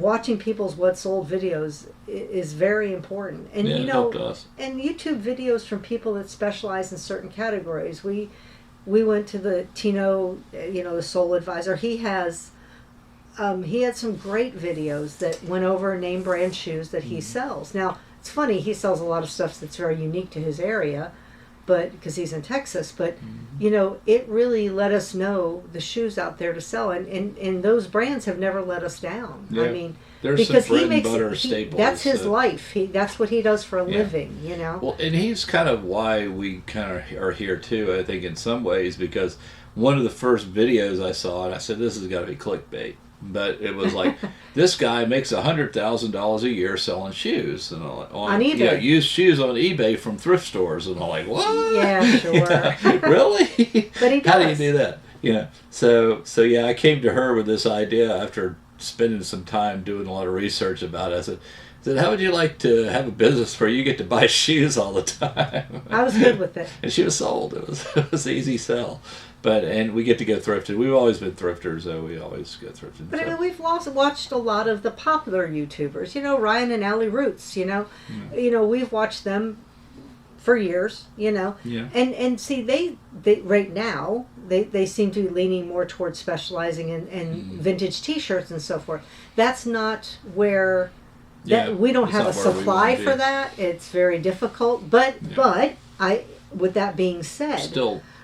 watching people's what's sold videos is very important. And it helped us. And YouTube videos from people that specialize in certain categories. We went to the Tino, the Soul Advisor. He had some great videos that went over name brand shoes that he sells. Now, it's funny, he sells a lot of stuff that's very unique to his area, but because he's in Texas, but it really let us know the shoes out there to sell, and those brands have never let us down. Yeah. I mean, there's because some bread he makes and butter staples. That's his life. That's what he does for a living. Well, and he's kind of why we kind of are here too. I think in some ways, because one of the first videos I saw, and I said, "This has got to be clickbait." But it was like, this guy makes $100,000 a year selling shoes, and on eBay. Used shoes on eBay from thrift stores, and I'm like, what? Yeah, sure. Really? But he does. How do you do that? So I came to her with this idea after spending some time doing a lot of research about it. I said, how would you like to have a business where you get to buy shoes all the time? I was good with it. And she was sold. It was an easy sell. And we get to go thrifted. We've always been thrifters, so we always go thrifted. But I mean, we've watched a lot of the popular YouTubers. Ryan and Allie Roots. We've watched them for years. Yeah. And see, they right now they seem to be leaning more towards specializing in vintage T-shirts and so forth. That's not where. We don't have a supply for that. It's very difficult. But with that being said,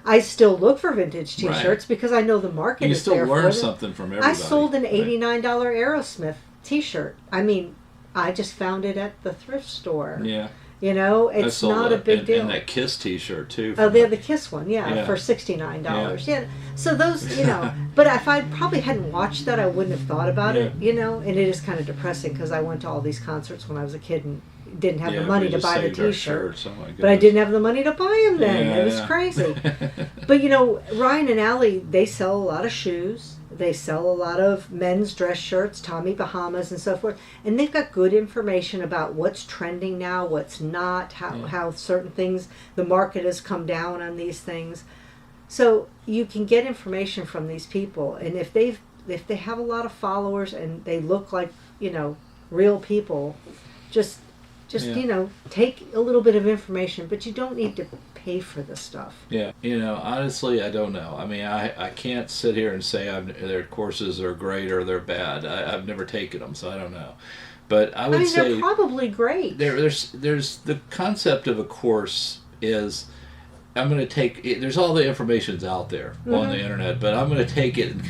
I still look for vintage T-shirts because I know the market is there for them. You still learn something from everybody. I sold an $89 Aerosmith T-shirt. I mean, I just found it at the thrift store. Yeah. It's not a big deal. And that Kiss T-shirt too. Oh, they have the Kiss one, for $69. Yeah. So those, but if I probably hadn't watched that, I wouldn't have thought about it, and it is kind of depressing because I went to all these concerts when I was a kid and didn't have the money to buy the T-shirt. But I didn't have the money to buy them then. It was crazy. But Ryan and Allie, they sell a lot of shoes. They sell a lot of men's dress shirts, Tommy Bahamas and so forth. And they've got good information about what's trending now, what's not, how certain things, the market has come down on these things. So you can get information from these people. And if they have a lot of followers and they look like, real people, just take a little bit of information, but you don't need to pay for the stuff. Yeah, honestly, I don't know. I mean, I can't sit here and say their courses are great or they're bad. I've never taken them, so I don't know. But I would say they're probably great. There's the concept of a course is I'm going to take it. There's all the information's out there on the internet, but I'm going to take it and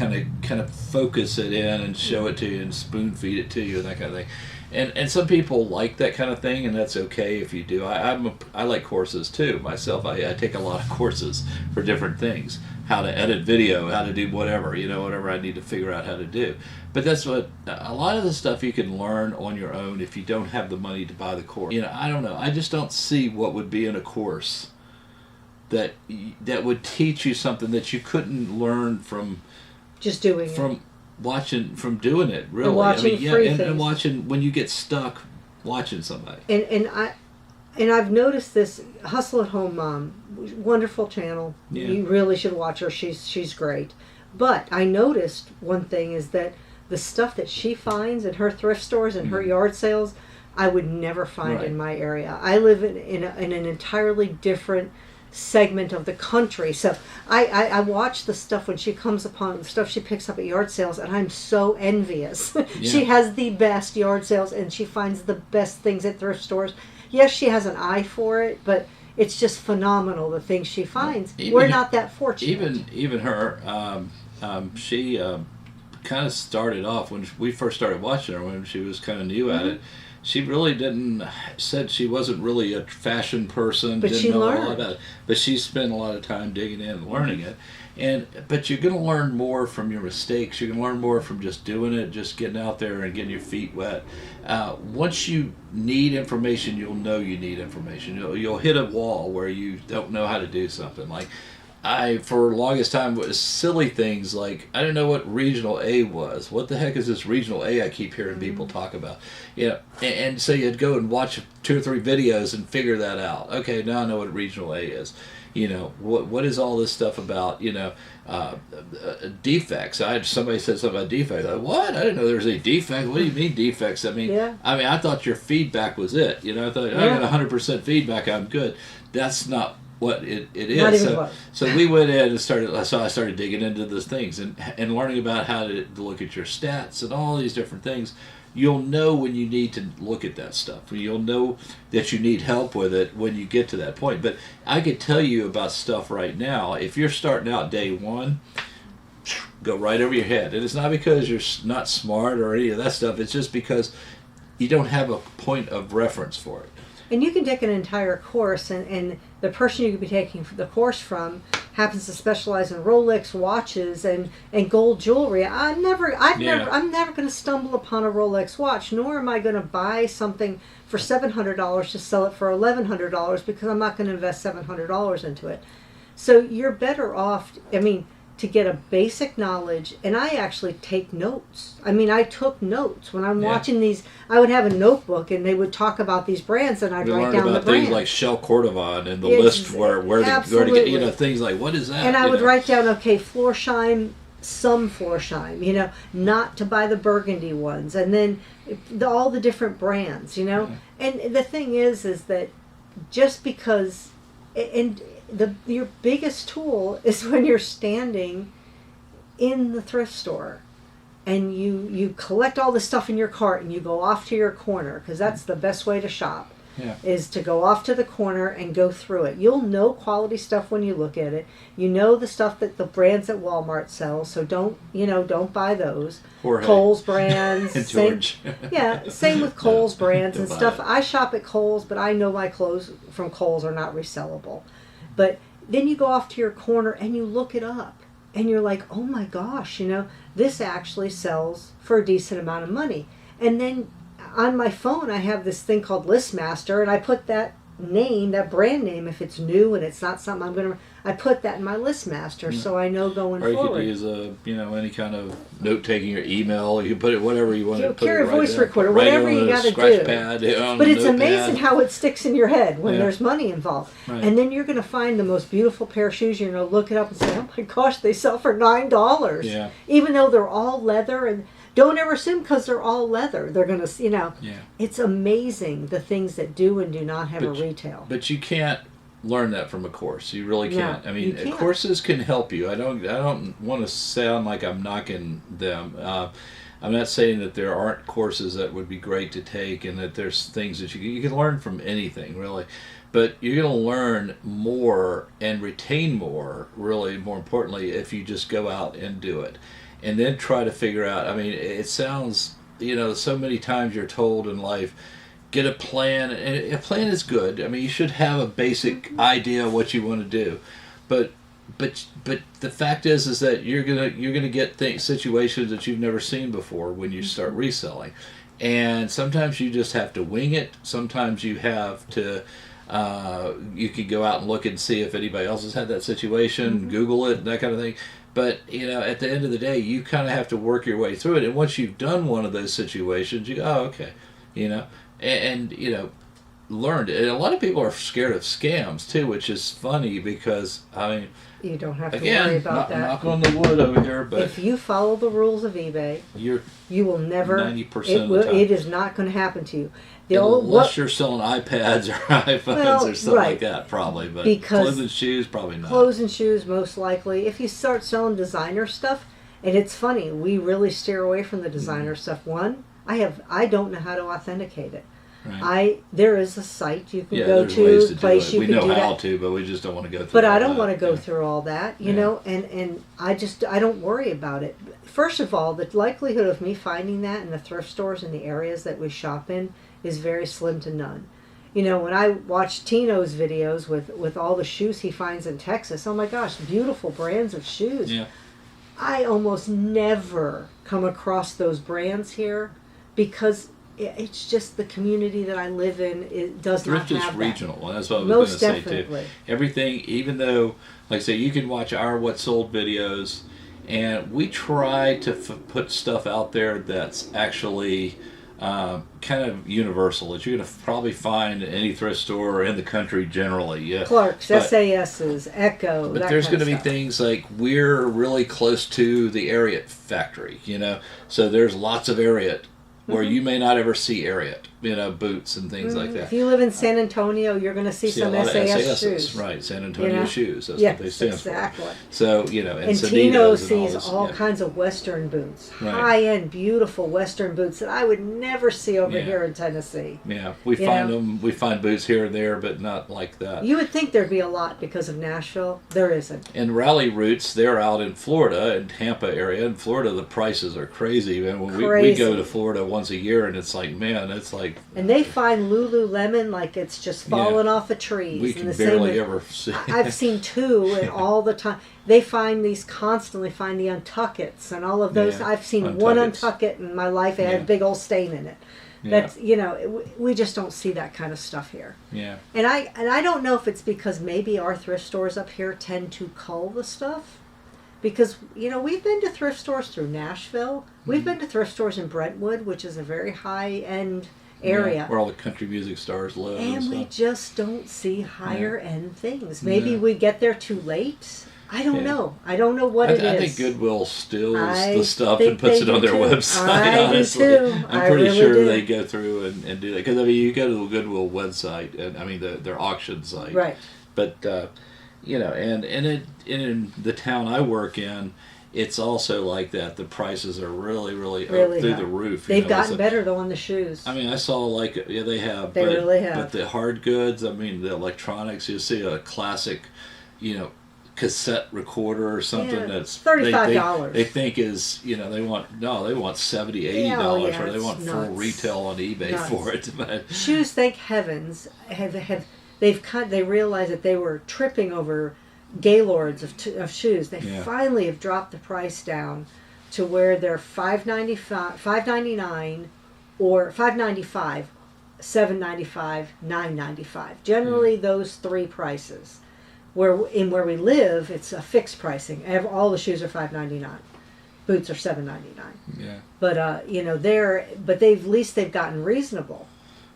kind of focus it in and show it to you and spoon feed it to you and that kind of thing. And some people like that kind of thing, and that's okay if you do. I like courses too myself. I take a lot of courses for different things, how to edit video, how to do whatever, whatever I need to figure out how to do. But that's what a lot of the stuff you can learn on your own if you don't have the money to buy the course. I don't know. I just don't see what would be in a course that would teach you something that you couldn't learn from just doing it. From doing it, really. And watching free things. And watching when you get stuck watching somebody. And I've noticed this Hustle at Home Mom, wonderful channel. Yeah. You really should watch her. She's great. But I noticed one thing is that the stuff that she finds in her thrift stores and her yard sales, I would never find in my area. I live in an entirely different segment of the country, so I watch the stuff when she comes upon the stuff she picks up at yard sales, and I'm so envious. She has the best yard sales and she finds the best things at thrift stores. Yes, she has an eye for it, but it's just phenomenal the things she finds. We're not that fortunate. Even her, she kind of started off when we first started watching her when she was kind of new at it. She really said she wasn't really a fashion person, but didn't she know learned. all about it. But she spent a lot of time digging in and learning it. But you're going to learn more from your mistakes. You can learn more from just doing it, just getting out there and getting your feet wet. Once you need information, you'll know you need information. You'll hit a wall where you don't know how to do something. Like, for the longest time, was silly things like, I didn't know what regional A was. What the heck is this regional A I keep hearing people talk about? And so you'd go and watch 2 or 3 videos and figure that out. Okay, now I know what regional A is. what is all this stuff about, defects. Somebody said something about defects. Like, what? I didn't know there was any defects. What do you mean defects? I thought your feedback was it. I thought I got 100% feedback, I'm good. That's not what it is. Not even close. So we went in and I started digging into those things and learning about how to look at your stats and all these different things. You'll know when you need to look at that stuff. You'll know that you need help with it when you get to that point. But I could tell you about stuff right now. If you're starting out day one, go right over your head. And it's not because you're not smart or any of that stuff. It's just because you don't have a point of reference for it. And you can take an entire course, and the person you could be taking the course from happens to specialize in Rolex watches and gold jewelry. I'm never going to stumble upon a Rolex watch, nor am I going to buy something for $700 to sell it for $1,100 because I'm not going to invest $700 into it. So you're better off, to get a basic knowledge, and I actually take notes. I took notes when I'm watching these. I would have a notebook, and they would talk about these brands, and I'd write down the brands. Things like Shell Cordovan and the list where to get, things like, what is that? And I would write down, Florsheim, some Florsheim, not to buy the burgundy ones, and then all the different brands, And the thing is that just because, your biggest tool is when you're standing in the thrift store and you collect all the stuff in your cart and you go off to your corner, because that's the best way to shop, is to go off to the corner and go through it. You'll know quality stuff when you look at it. You know the stuff that the brands at Walmart sell, so don't buy those. Jorge. Kohl's brands. And George. Same with Kohl's brands and stuff. I shop at Kohl's, but I know my clothes from Kohl's are not resellable. But then you go off to your corner and you look it up and you're like, oh my gosh, this actually sells for a decent amount of money. And then on my phone, I have this thing called Listmaster, and I put that brand name, if it's new and it's not something I put that in my Listmaster so I know going forward. Or you could use any kind of note-taking or email. You can put it whatever you want to put it. Carry a voice recorder, whatever you got to do. Pad, but it's amazing how it sticks in your head when there's money involved. Right. And then you're going to find the most beautiful pair of shoes. You're going to look it up and say, oh my gosh, they sell for $9. Yeah. Even though they're all leather. And don't ever assume because they're all leather they're going to, It's amazing the things that do and do not have a retail. But you can't learn that from a course. You really can't. No, courses can help you. I don't want to sound like I'm knocking them. I'm not saying that there aren't courses that would be great to take and that there's things that you can learn from anything, really. But you're going to learn more and retain more, really, more importantly, if you just go out and do it. And then try to figure out, it sounds, so many times you're told in life, get a plan, and a plan is good. You should have a basic idea of what you want to do. But the fact is that you're gonna get situations that you've never seen before when you start reselling. And sometimes you just have to wing it. Sometimes you have to, you can go out and look and see if anybody else has had that situation, Google it, that kind of thing. But, at the end of the day, you kind of have to work your way through it. And once you've done one of those situations, you go, oh, okay, and learned it. And a lot of people are scared of scams, too, which is funny because, you don't have to worry about that. Knock on the wood over here, but if you follow the rules of eBay, you will never. 90% of the time. It is not going to happen to you. Unless you're selling iPads or iPhones or something like that, probably. But clothes and shoes, probably not. Clothes and shoes, most likely. If you start selling designer stuff, and it's funny, we really steer away from the designer stuff. One, I don't know how to authenticate it. Right. There is a site you can go to, place you can do that. We know how to, but we just don't want to go through. But I don't want to go through all that, you know, and I don't worry about it. First of all, the likelihood of me finding that in the thrift stores in the areas that we shop in is very slim to none. When I watch Tino's videos with all the shoes he finds in Texas, oh my gosh, beautiful brands of shoes. Yeah. I almost never come across those brands here because it's just the community that I live in. It does not have that. Thrift is regional, and that's what I was going to say too. Everything, even though, like I say, you can watch our What Sold videos, and we try to put stuff out there that's actually kind of universal that you're going to probably find in any thrift store in the country generally. Yeah, Clark's, SAS's, Echo. But there's going to be things like we're really close to the Ariat factory, so there's lots of Ariat where you may not ever see Ariat, boots and things like that. If you live in San Antonio, you're going to see some SAS shoes. Right, San Antonio shoes. That's what they stand exactly. for. So, and Tino sees all kinds of Western boots, high-end, beautiful Western boots that I would never see over here in Tennessee. Yeah, we find them. We find boots here and there, but not like that. You would think there'd be a lot because of Nashville. There isn't. And Rally Roots, they're out in Florida, in Tampa area. In Florida, the prices are crazy. And when we go to Florida once a year, and it's like, man, it's like... And they find Lululemon like it's just falling off of trees. We can barely ever see. I've seen two, and all the time. They constantly find the Untuckits and all of those. I've seen one Untuckit in my life. It had a big old stain in it. That's we just don't see that kind of stuff here. Yeah. And I don't know if it's because maybe our thrift stores up here tend to cull the stuff. Because, we've been to thrift stores through Nashville. We've been to thrift stores in Brentwood, which is a very high-end area. Where all the country music stars live. And we just don't see higher-end things. Maybe we get there too late. I don't know. I don't know what it is. I think Goodwill steals the stuff and puts it on their website, honestly. Do too. I'm pretty sure they go through and do that. Because, you go to the Goodwill website, and their auction site. Right. But... and in the town I work in, it's also like that. The prices are really, really through the roof. They've gotten better though on the shoes. I mean, I saw they have. They really have. But the hard goods, the electronics, you see a classic, cassette recorder or something that's $35. They think is they want $70, $80 or they want full retail on eBay for it. But shoes, thank heavens, they realized that they were tripping over gaylords of shoes. They finally have dropped the price down to where they're $5.99 or $5.95, $7.95, $9.95. Generally, those three prices. Where we live, it's a fixed pricing. All the shoes are $5.99. Boots are $7.99. Yeah. But at least they've gotten reasonable.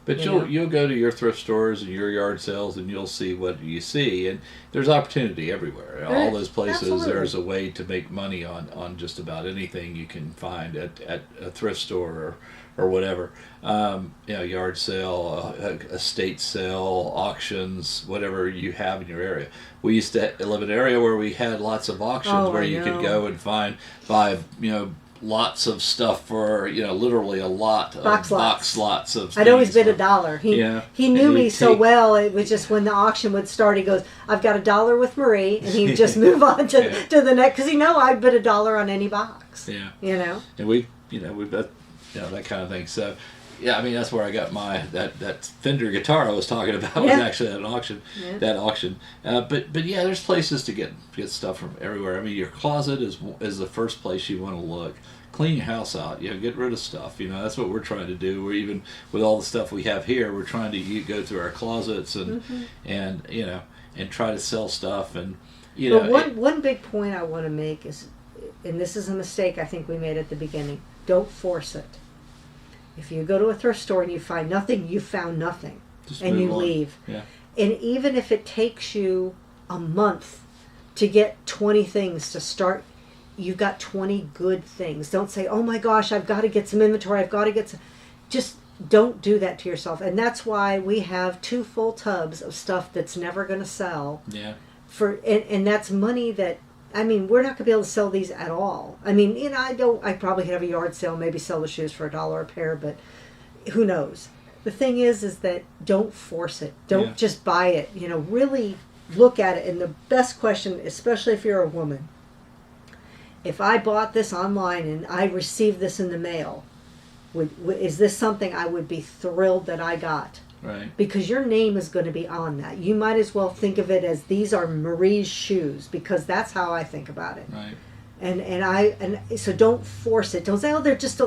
But you'll go to your thrift stores and your yard sales and you'll see what you see, and there's opportunity everywhere. All those places, absolutely. There's a way to make money on just about anything you can find at a thrift store or whatever. Yard sale, estate sale, auctions, whatever you have in your area. We used to live in an area where we had lots of auctions where you could go and buy lots of stuff for literally a lot of box lots of things. I'd always bid $1. He knew me so well. It was just when the auction would start, he goes, "I've got $1 with Marie," and he'd just move on to the next because I'd bid $1 on any box. And we bet that kind of thing. So. Yeah, that's where I got my that Fender guitar I was talking about was actually at an auction. Yeah. That auction, but there's places to get stuff from everywhere. Your closet is the first place you want to look. Clean your house out. Get rid of stuff. That's what we're trying to do. We're even with all the stuff we have here, we're trying to go through our closets and try to sell stuff and But one big point I want to make is, and this is a mistake I think we made at the beginning. Don't force it. If you go to a thrift store and you find nothing, you found nothing. And you leave. Yeah. And even if it takes you a month to get 20 things to start, you've got 20 good things. Don't say, "Oh my gosh, I've got to get some inventory. I've got to get some." Just don't do that to yourself. And that's why we have 2 full tubs of stuff that's never going to sell. Yeah. And that's money that, we're not going to be able to sell these at all. I probably have a yard sale, maybe sell the shoes for $1 a pair, but who knows? The thing is that don't force it. Don't just buy it. Really look at it. And the best question, especially if you're a woman, if I bought this online and I received this in the mail, is this something I would be thrilled that I got? Right. Because your name is going to be on that. You might as well think of it as these are Marie's shoes, because that's how I think about it. Right. And so don't force it. Don't say, "Oh, they're just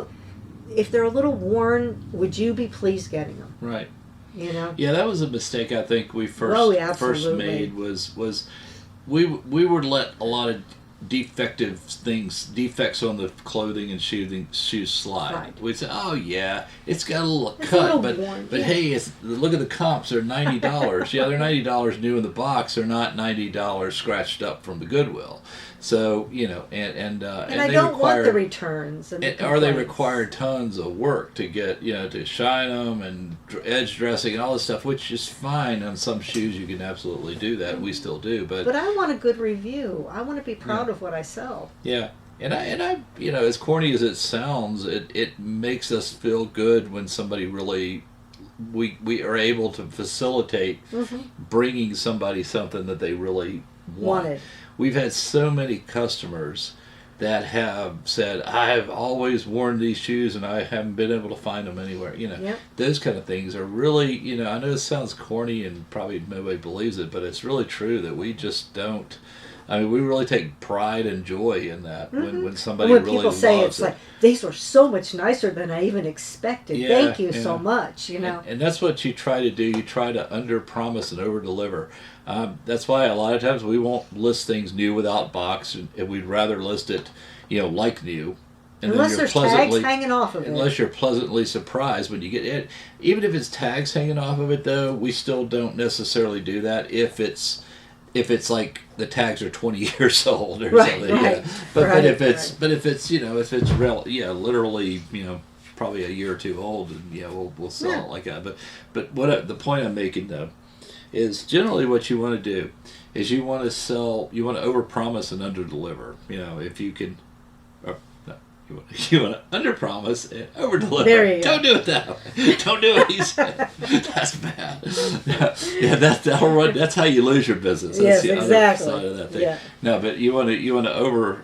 if they're a little worn, would you be pleased getting them?" Right. Yeah, that was a mistake I think we first made was we would let a lot of defects on the clothing and shoes slide. Right. We say, oh yeah, it's got a little It's cut, a little worn, but hey, look at the comps. They're $90. Yeah, they're $90 new in the box. They're not $90 scratched up from the Goodwill. So and I they don't require, want the returns. And or they require tons of work to get to shine them and edge dressing and all this stuff, which is fine. On some shoes, you can absolutely do that. We still do, but I want a good review. I want to be proud of what I sell. Yeah. And I as corny as it sounds, it makes us feel good when somebody really, we are able to facilitate bringing somebody something that they really wanted. We've had so many customers that have said, I've always worn these shoes and I haven't been able to find them anywhere. Those kind of things are really, I know it sounds corny and probably nobody believes it, but it's really true that we just don't. I mean, we really take pride and joy in that when somebody when really people say loves it's like, these were so much nicer than I even expected. Yeah, Thank you so much, And that's what you try to do. You try to under-promise and over-deliver. That's why a lot of times we won't list things new without box, and we'd rather list it, like new. And unless there's tags hanging off of it. Unless you're pleasantly surprised when you get it. Even if it's tags hanging off of it, though, we still don't necessarily do that if it's like the tags are 20 years old or something. Right. Yeah. But if it's literally probably a year or two old, and we'll sell it like that. But the point I'm making though is generally what you want to do is you want to overpromise and underdeliver. If you can. You want to underpromise and overdeliver. There you go. Don't do it that way. Don't do what he said. That's bad. That'll run. That's how you lose your business. That's the other side of that thing. Yeah. No, but you want to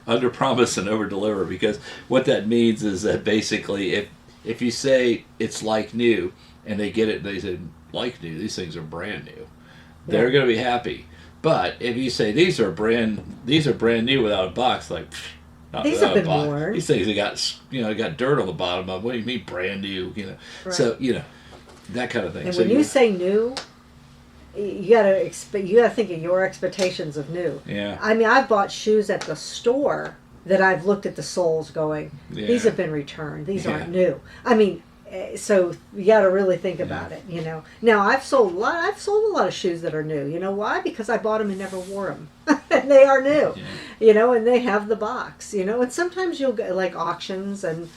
underpromise and overdeliver, because what that means is that basically if you say it's like new and they get it and they say like new, these things are brand new, they're going to be happy. But if you say these are brand new without a box, like. These have been worn. These things got dirt on the bottom of them. What do you mean brand new? Right. So that kind of thing. And so when you say new, you gotta think of your expectations of new. Yeah. I mean, I've bought shoes at the store that I've looked at the soles going, these have been returned. These aren't new. I mean, so you got to really think about it. Now I've sold a lot of shoes that are new. You know why? Because I bought them and never wore them, and they are new. Yeah. And they have the box. And sometimes you'll get like auctions and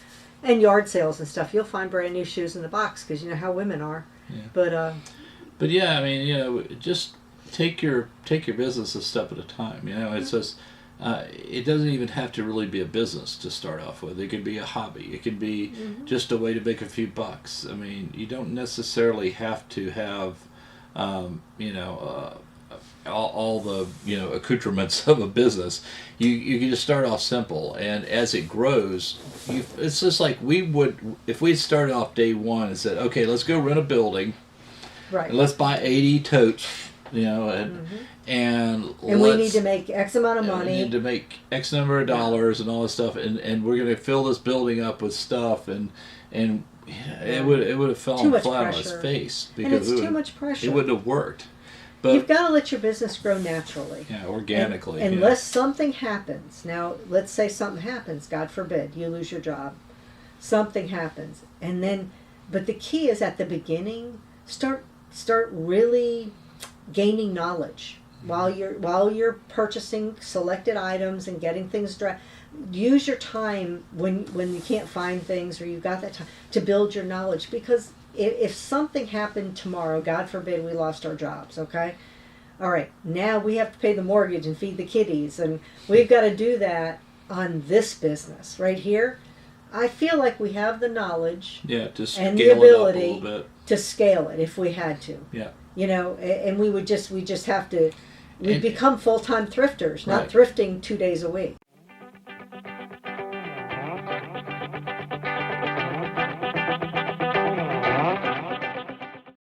yard sales and stuff. You'll find brand new shoes in the box because you know how women are. Yeah. But yeah, I mean, just take your business a step at a time. It's just. It doesn't even have to really be a business to start off with. It could be a hobby. It could be just a way to make a few bucks. I mean, you don't necessarily have to have, all the accoutrements of a business. You can just start off simple, and as it grows, it's just like we would if we started off day one and said, okay, let's go rent a building, right? And let's buy 80 totes. And we need to make X amount of money. We need to make X number of dollars and all this stuff, and we're going to fill this building up with stuff, and it would have fallen flat on its face because too much pressure. It wouldn't have worked. But you've got to let your business grow naturally. Yeah, organically. Unless something happens. Now, let's say something happens. God forbid, you lose your job. Something happens, but the key is at the beginning. Start really gaining knowledge while you're purchasing selected items and getting things dry. Use your time when you can't find things or you've got that time to build your knowledge, because if something happened tomorrow, God forbid we lost our jobs, okay? All right, now we have to pay the mortgage and feed the kiddies, and we've got to do that on this business right here. I feel like we have the knowledge and the ability to scale it if we had to. Yeah. And we just have to, we'd become full-time thrifters, not thrifting 2 days a week.